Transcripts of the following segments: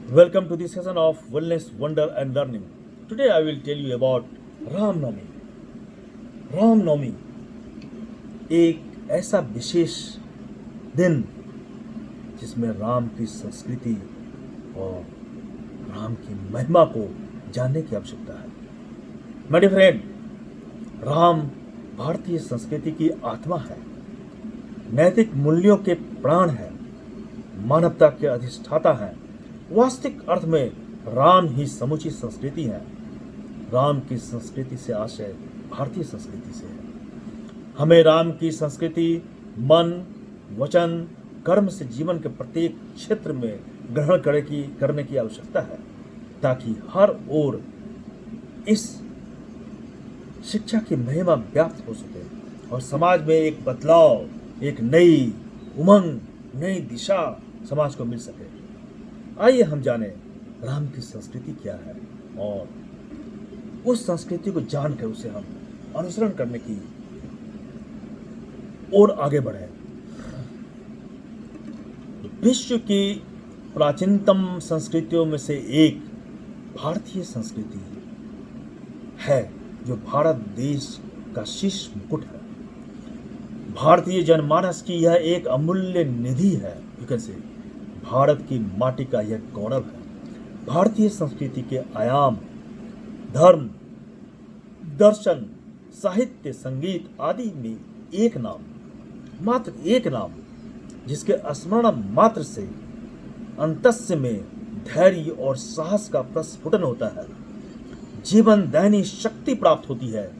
Welcome to the session of Wellness, Wonder and Learning. Today I will tell you about Ram Navami. Ram Navami एक ऐसा विशेष दिन जिसमें राम की संस्कृति और राम की महिमा को जानने की आवश्यकता है। माय डियर फ्रेंड, राम भारतीय संस्कृति की आत्मा है, नैतिक मूल्यों के प्राण है, मानवता के अधिष्ठाता है। वास्तविक अर्थ में राम ही समूची संस्कृति है। राम की संस्कृति से आशय भारतीय संस्कृति से है। हमें राम की संस्कृति मन, वचन, कर्म से जीवन के प्रत्येक क्षेत्र में ग्रहण करने की आवश्यकता है, ताकि हर ओर इस शिक्षा की महिमा व्याप्त हो सके और समाज में एक बदलाव, एक नई उमंग, नई दिशा समाज को मिल सके। आइए हम जानें राम की संस्कृति क्या है और उस संस्कृति को जानकर उसे हम अनुसरण करने की ओर आगे बढ़े। विश्व की प्राचीनतम संस्कृतियों में से एक भारतीय संस्कृति है, जो भारत देश का शीर्ष मुकुट है। भारतीय जनमानस की यह एक अमूल्य निधि है। यू कैन से भारत की माटी का यह गौरव है। भारतीय संस्कृति के आयाम धर्म, दर्शन, साहित्य, संगीत आदि में एक नाम, मात्र एक नाम, जिसके स्मरण मात्र से अंतस्य में धैर्य और साहस का प्रस्फुटन होता है, जीवन दैनी शक्ति प्राप्त होती है,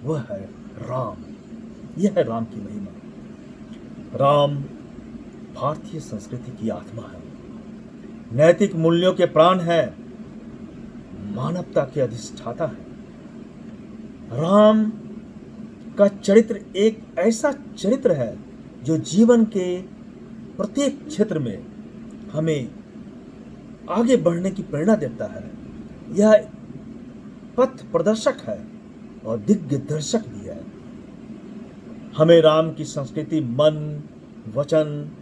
वह है राम। यह है राम की महिमा। राम भारतीय संस्कृति की आत्मा है, नैतिक मूल्यों के प्राण है, मानवता के अधिष्ठाता है। राम का चरित्र एक ऐसा चरित्र है जो जीवन के प्रत्येक क्षेत्र में हमें आगे बढ़ने की प्रेरणा देता है। यह पथ प्रदर्शक है और दिग्दर्शक भी है। हमें राम की संस्कृति मन, वचन,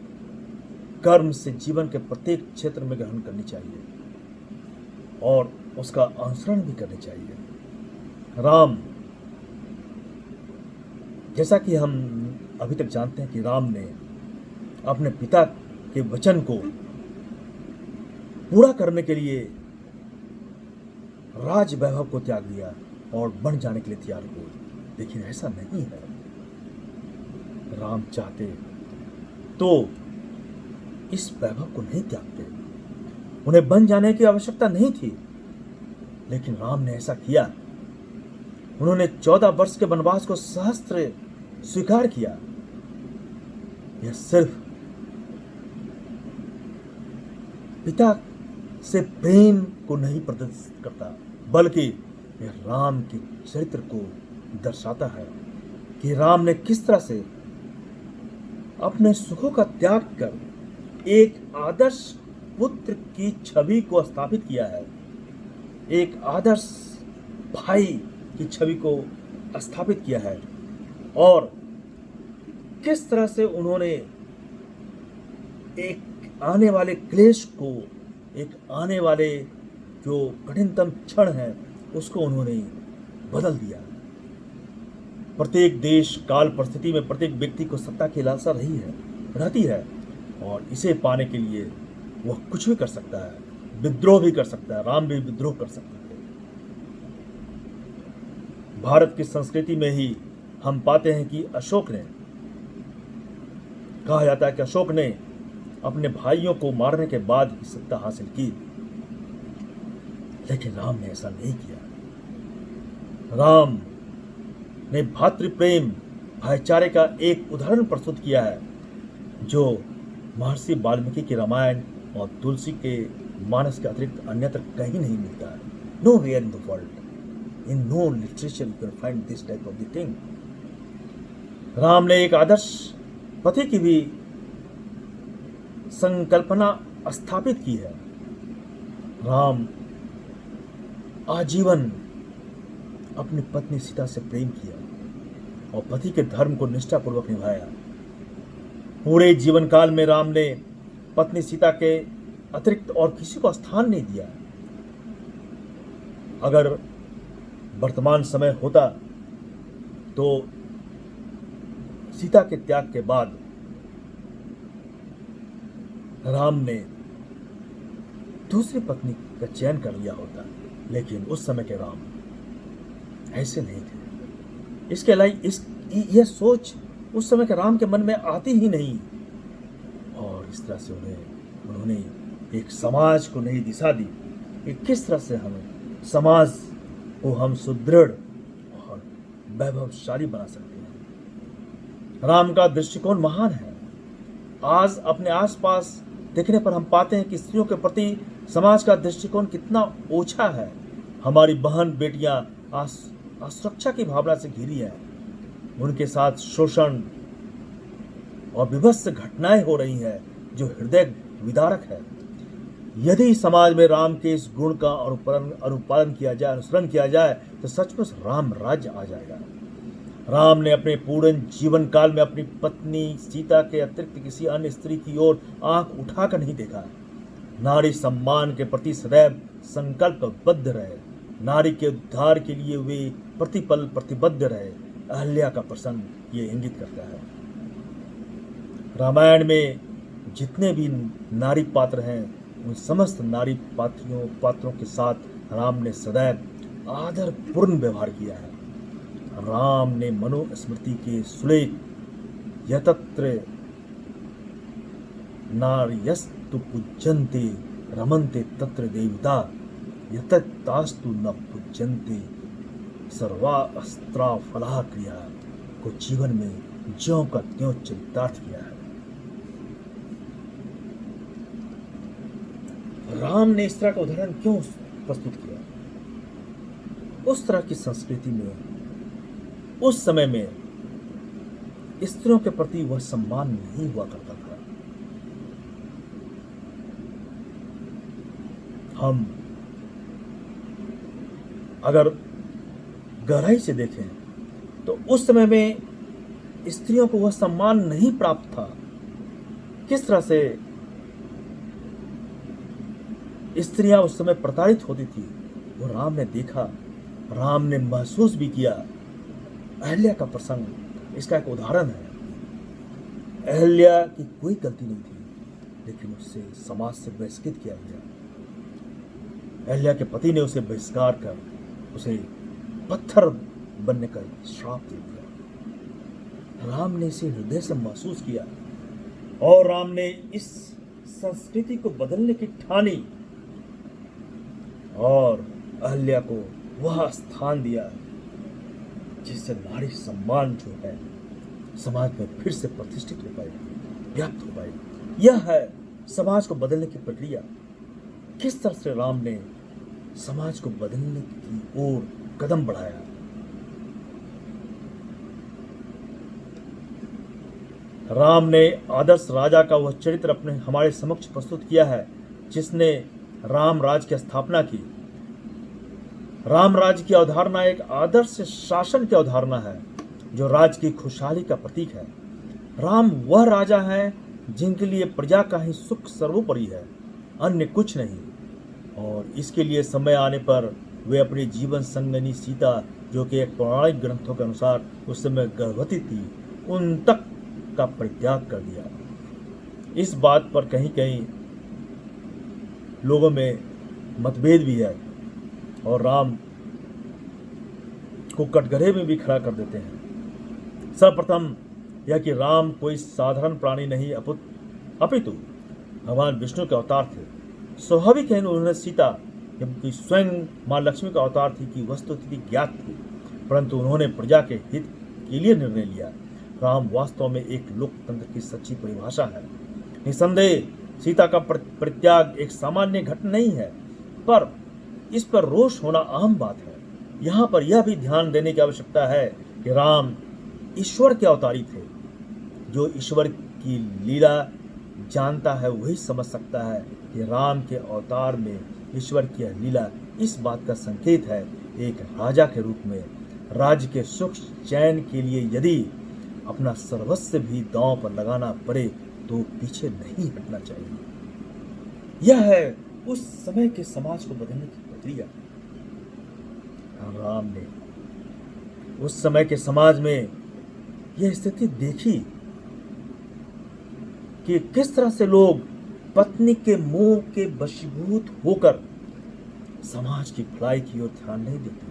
कर्म से जीवन के प्रत्येक क्षेत्र में ग्रहण करनी चाहिए और उसका अनुसरण भी करनी चाहिए। राम, जैसा कि हम अभी तक जानते हैं कि राम ने अपने पिता के वचन को पूरा करने के लिए राज वैभव को त्याग दिया और बन जाने के लिए तैयार हुए, लेकिन ऐसा नहीं है। राम चाहते तो इस वैभव को नहीं त्यागते, उन्हें बन जाने की आवश्यकता नहीं थी, लेकिन राम ने ऐसा किया। उन्होंने 14 वर्ष के वनवास को सहस्त्र स्वीकार किया। यह सिर्फ पिता से प्रेम को नहीं प्रदर्शित करता, बल्कि यह राम के चरित्र को दर्शाता है कि राम ने किस तरह से अपने सुखों का त्याग कर एक आदर्श पुत्र की छवि को स्थापित किया है, एक आदर्श भाई की छवि को स्थापित किया है, और किस तरह से उन्होंने एक आने वाले क्लेश को, एक आने वाले जो कठिनतम क्षण है, उसको उन्होंने बदल दिया। प्रत्येक देश, काल, परिस्थिति में प्रत्येक व्यक्ति को सत्ता की लालसा रहती है और इसे पाने के लिए वह कुछ भी कर सकता है, विद्रोह भी कर सकता है। राम भी विद्रोह कर सकता है। भारत की संस्कृति में ही हम पाते हैं कि अशोक ने, कहा जाता है कि अशोक ने अपने भाइयों को मारने के बाद ही सत्ता हासिल की, लेकिन राम ने ऐसा नहीं किया। राम ने भातृप्रेम, भाईचारे का एक उदाहरण प्रस्तुत किया है, जो महर्षि वाल्मीकि के रामायण और तुलसी के मानस के अतिरिक्त अन्यत्र कहीं नहीं मिलता है। Nowhere in the world, in no literature you can find this type of the thing. Ram ने एक आदर्श पति की भी संकल्पना स्थापित की है। राम आजीवन अपनी पत्नी सीता से प्रेम किया और पति के धर्म को निष्ठापूर्वक निभाया। पूरे जीवन काल में राम ने पत्नी सीता के अतिरिक्त और किसी को स्थान नहीं दिया। अगर वर्तमान समय होता तो सीता के त्याग के बाद राम ने दूसरी पत्नी का चयन कर लिया होता, लेकिन उस समय के राम ऐसे नहीं थे। इसके अलावा यह सोच उस समय के राम के मन में आती ही नहीं, और इस तरह से उन्होंने एक समाज को नई दिशा दी कि किस तरह से हमें समाज को हम सुदृढ़ और वैभवशाली बना सकते हैं। राम का दृष्टिकोण महान है। आज अपने आसपास देखने पर हम पाते हैं कि स्त्रियों के प्रति समाज का दृष्टिकोण कितना ओछा है। हमारी बहन बेटियां असुरक्षा की भावना से घिरी है। उनके साथ शोषण और विभत्स घटनाएं हो रही हैं जो हृदय विदारक है। यदि समाज में राम के इस गुण का अनुपालन किया जाए, अनुसरण किया जाए, तो सचमुच राम राज्य आ जाएगा। राम ने अपने पूर्ण जीवन काल में अपनी पत्नी सीता के अतिरिक्त किसी अन्य स्त्री की ओर आंख उठाकर नहीं देखा। नारी सम्मान के प्रति सदैव संकल्पबद्ध रहे। नारी के उद्धार के लिए वे प्रतिपल प्रतिबद्ध रहे। अहल्या का प्रसंग ये इंगित करता है। रामायण में जितने भी नारी पात्र हैं, उन समस्त नारी पात्रों के साथ राम ने सदैव आदरपूर्ण व्यवहार किया है। राम ने मनुस्मृति के सुलेख यतत्र नार्यस्तु पूज्यन्ते रमन्ते तत्र देवता यततास्तु न पूज्यन्ते सर्वास्त्रा फलाह क्रिया को जीवन में ज्यों का त्यों चरितार्थ किया है। राम ने इस तरह का उदाहरण क्यों प्रस्तुत किया? उस तरह की संस्कृति में, उस समय में स्त्रियों के प्रति वह सम्मान नहीं हुआ करता था। हम अगर गहराई से देखें तो उस समय में स्त्रियों को वह सम्मान नहीं प्राप्त था। किस तरह से स्त्रियां उस समय प्रताड़ित होती थी, वो राम ने देखा, राम ने महसूस भी किया। अहल्या का प्रसंग इसका एक उदाहरण है। अहल्या की कोई गलती नहीं थी, लेकिन उससे समाज से बहिष्कृत किया गया। अहल्या के पति ने उसे बहिष्कार कर उसे पत्थर बनने का श्राप दे दिया। राम ने इसे हृदय से महसूस किया और राम ने इस संस्कृति को बदलने की ठानी और अहल्या को वह स्थान दिया जिससे नारी सम्मान जो है समाज में फिर से प्रतिष्ठित हो पाए, व्याप्त हो पाए। यह है समाज को बदलने की प्रक्रिया। किस तरह से राम ने समाज को बदलने की ओर कदम बढ़ाया। राम ने आदर्श राजा का वह चरित्र अपने हमारे समक्ष प्रस्तुत किया है जिसने राम राज्य की स्थापना की। राम राज्य की अवधारणा एक आदर्श शासन की अवधारणा है जो राज्य की खुशहाली का प्रतीक है। राम वह राजा हैं जिनके लिए प्रजा का ही सुख सर्वोपरि है, अन्य कुछ नहीं। और इसके लिए समय आने पर वे अपनी जीवन संगनी सीता, जो कि एक पौराणिक ग्रंथों के अनुसार उस समय गर्भवती थी, उन तक का परित्याग कर दिया। इस बात पर कहीं कहीं लोगों में मतभेद भी है और राम को कटघरे में भी खड़ा कर देते हैं। सर्वप्रथम यह कि राम कोई साधारण प्राणी नहीं अपितु भगवान विष्णु के अवतार थे। स्वाभाविक है उन्होंने सीता, जबकि स्वयं मां लक्ष्मी का अवतार थी, की वस्तुस्थिति ज्ञात थी, परंतु उन्होंने प्रजा के हित के लिए निर्णय लिया। राम वास्तव में एक लोकतंत्र की सच्ची परिभाषा है। निसंदेह सीता का परित्याग एक सामान्य घटना नहीं है, पर इस पर रोष होना आम बात है। यहाँ पर यह भी ध्यान देने की आवश्यकता है कि राम ईश्वर के अवतारी थे। जो ईश्वर की लीला जानता है वही समझ सकता है कि राम के अवतार में ईश्वर की यह लीला इस बात का संकेत है, एक राजा के रूप में राज्य के सुख चैन के लिए यदि अपना सर्वस्व भी दांव पर लगाना पड़े तो पीछे नहीं हटना चाहिए। यह है उस समय के समाज को बदलने की प्रक्रिया। राम ने उस समय के समाज में यह स्थिति देखी कि किस तरह से लोग पत्नी के मोह के वशीभूत होकर समाज की भलाई की ओर ध्यान नहीं देते,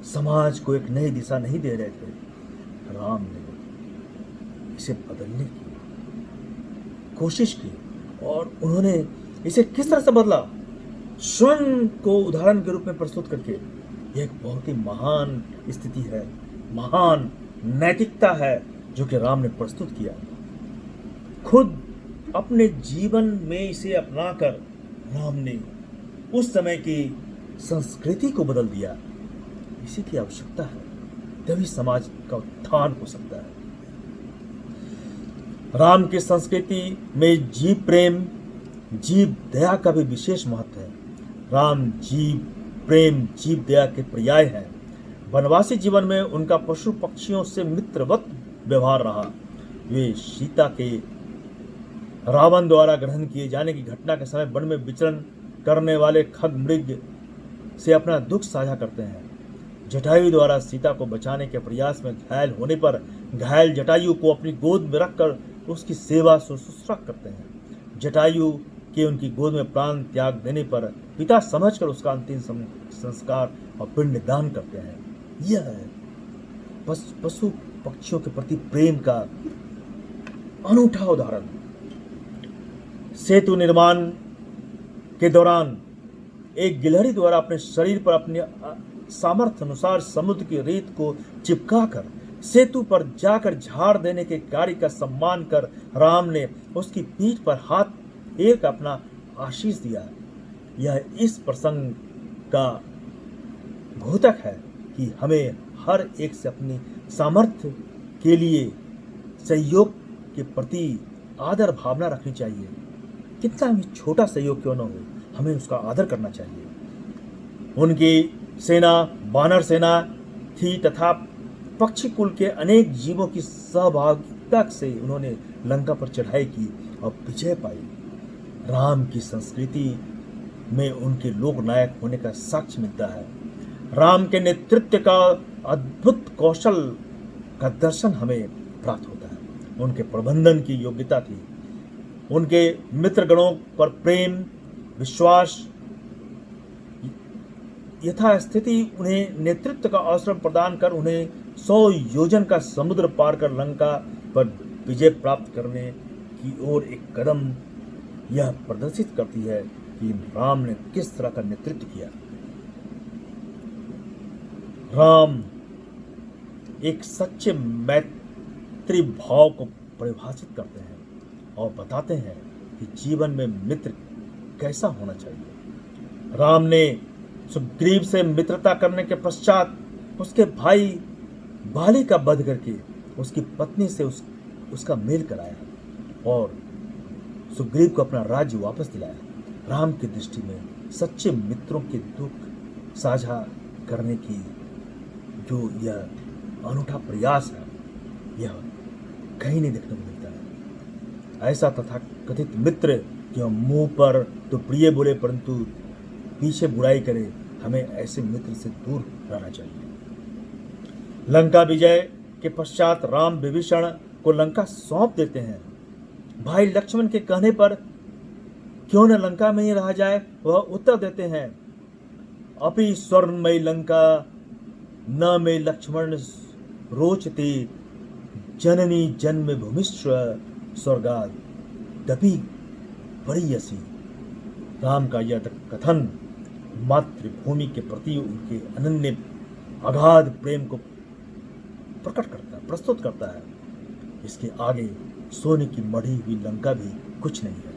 समाज को एक नई दिशा नहीं दे रहे थे। राम ने इसे बदलने की कोशिश की और उन्होंने इसे किस तरह से बदला, स्वयं को उदाहरण के रूप में प्रस्तुत करके। यह एक बहुत ही महान स्थिति है, महान नैतिकता है जो कि राम ने प्रस्तुत किया। खुद अपने जीवन में इसे अपनाकर राम ने उस समय की संस्कृति को बदल दिया। इसी की आवश्यकता है, तभी समाज का उत्थान हो सकता है। राम की संस्कृति में जीव प्रेम, जीव दया का भी विशेष महत्व है। राम जीव प्रेम, जीव दया के पर्याय हैं। वनवासी जीवन में उनका पशु पक्षियों से मित्रवत व्यवहार रहा। वे सीता के रावण द्वारा ग्रहण किए जाने की घटना के समय वन में विचरण करने वाले खग मृग से अपना दुख साझा करते हैं। जटायु द्वारा सीता को बचाने के प्रयास में घायल होने पर घायल जटायु को अपनी गोद में रखकर उसकी सेवा शुश्रूषा करते हैं। जटायु के उनकी गोद में प्राण त्याग देने पर पिता समझकर उसका अंतिम संस्कार और पिंड दान करते हैं। यह है पशु पक्षियों के प्रति प्रेम का अनूठा उदाहरण। सेतु निर्माण के दौरान एक गिलहरी द्वारा अपने शरीर पर अपने सामर्थ्य अनुसार समुद्र की रेत को चिपकाकर सेतु पर जाकर झाड़ देने के कार्य का सम्मान कर राम ने उसकी पीठ पर हाथ फेर कर अपना आशीष दिया। यह इस प्रसंग का घोतक है कि हमें हर एक से अपनी सामर्थ्य के लिए सहयोग के प्रति आदर भावना रखनी चाहिए। कितना भी छोटा सहयोग क्यों न हो, हमें उसका आदर करना चाहिए। उनकी सेना वानर सेना थी तथा पक्षी कुल के अनेक जीवों की सहभागिता से उन्होंने लंका पर चढ़ाई की और विजय पाई। राम की संस्कृति में उनके लोक नायक होने का साक्ष्य मिलता है। राम के नेतृत्व का अद्भुत कौशल का दर्शन हमें प्राप्त होता है। उनके प्रबंधन की योग्यता थी। उनके मित्रगणों पर प्रेम, विश्वास, यथास्थिति उन्हें नेतृत्व का अवसर प्रदान कर उन्हें 100 योजन का समुद्र पार कर लंका पर विजय प्राप्त करने की ओर एक कदम यह प्रदर्शित करती है कि राम ने किस तरह का नेतृत्व किया। राम एक सच्चे मैत्री भाव को परिभाषित करते हैं और बताते हैं कि जीवन में मित्र कैसा होना चाहिए। राम ने सुग्रीव से मित्रता करने के पश्चात उसके भाई बाली का वध करके उसकी पत्नी से उसका मेल कराया और सुग्रीव को अपना राज्य वापस दिलाया। राम की दृष्टि में सच्चे मित्रों के दुख साझा करने की जो यह अनूठा प्रयास है, यह कहीं नहीं देखने को मिलता है। ऐसा तथा कथित मित्र जो मुंह पर तो प्रिय बोले परंतु पीछे बुराई करे, हमें ऐसे मित्र से दूर रहना चाहिए। लंका विजय के पश्चात राम विभीषण को लंका सौंप देते हैं। भाई लक्ष्मण के कहने पर क्यों न लंका में ही रहा जाए, वह उत्तर देते हैं, अपि स्वर्णमयी लंका न मे लक्ष्मण रोचते, जननी जन्म भूमिश्व स्वर्गाद दपि परियसी। राम का यह कथन मातृभूमि के प्रति उनके अनन्य अगाध प्रेम को प्रकट करता है, प्रस्तुत करता है। इसके आगे सोने की मढ़ी हुई लंका भी कुछ नहीं है।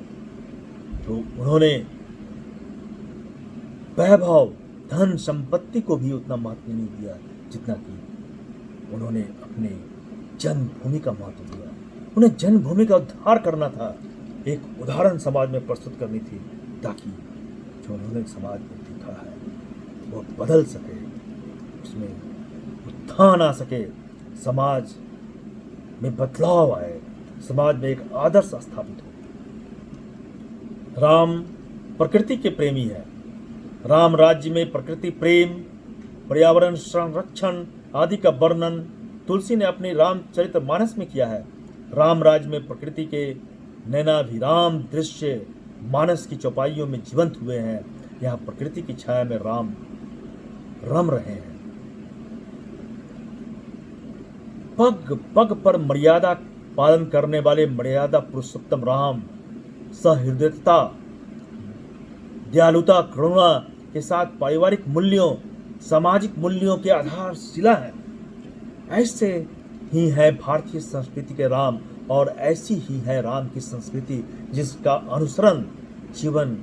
तो उन्होंने वैभव, धन, संपत्ति को भी उतना महत्व नहीं दिया जितना कि उन्होंने अपने जन्मभूमि का महत्व दिया। उन्हें जन्मभूमि का उद्धार करना था, एक उदाहरण समाज में प्रस्तुत करनी थी, ताकि जो उन्होंने समाज में देखा है वो बदल सके, उसमें उत्थान आ सके, समाज में बदलाव आए, समाज में एक आदर्श स्थापित हो। राम प्रकृति के प्रेमी है। राम राज्य में प्रकृति प्रेम, पर्यावरण संरक्षण आदि का वर्णन तुलसी ने अपनी रामचरितमानस में किया है। राम राज्य में प्रकृति के नैनाभिराम दृश्य मानस की चौपाइयों में जीवंत हुए हैं। यहाँ प्रकृति की छाया में राम रम रहे हैं। पग पग पर मर्यादा पालन करने वाले मर्यादा पुरुषोत्तम राम सहृदयता, दयालुता, करुणा के साथ पारिवारिक मूल्यों, सामाजिक मूल्यों के आधारशिला है। ऐसे ही है भारतीय संस्कृति के राम, और ऐसी ही है राम की संस्कृति जिसका अनुसरण जीवन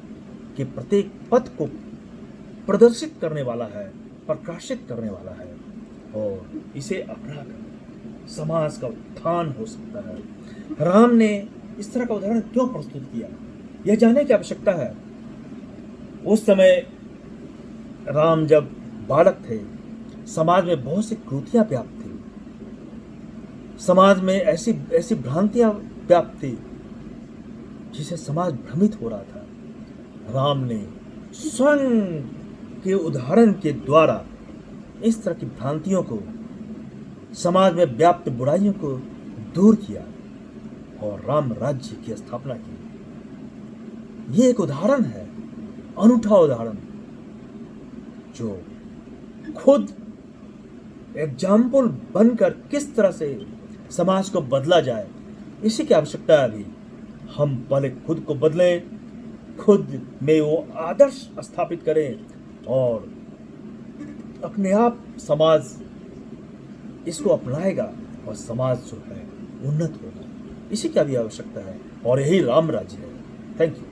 के प्रत्येक पथ को प्रदर्शित करने वाला है, प्रकाशित करने वाला है, और इसे अपनाकर समाज का उत्थान हो सकता है। राम ने इस तरह का उदाहरण क्यों प्रस्तुत किया, यह जानने की आवश्यकता है। उस समय राम जब बालक थे, समाज में बहुत सी कुरीतियां व्याप्त थी, समाज में ऐसी भ्रांतियां व्याप्त थी जिसे समाज भ्रमित हो रहा था। राम ने स्वयं के उदाहरण के द्वारा इस तरह की भ्रांतियों को, समाज में व्याप्त बुराइयों को दूर किया और राम राज्य की स्थापना की। ये एक उदाहरण है, अनूठा उदाहरण, जो खुद एग्जाम्पल बनकर किस तरह से समाज को बदला जाए, इसी की आवश्यकता है। अभी हम पहले खुद को बदलें, खुद में वो आदर्श स्थापित करें, और अपने आप समाज इसको अपनाएगा और समाज जो है उन्नत होगा। इसी की अभी आवश्यकता है, और यही राम राज्य है। Thank you.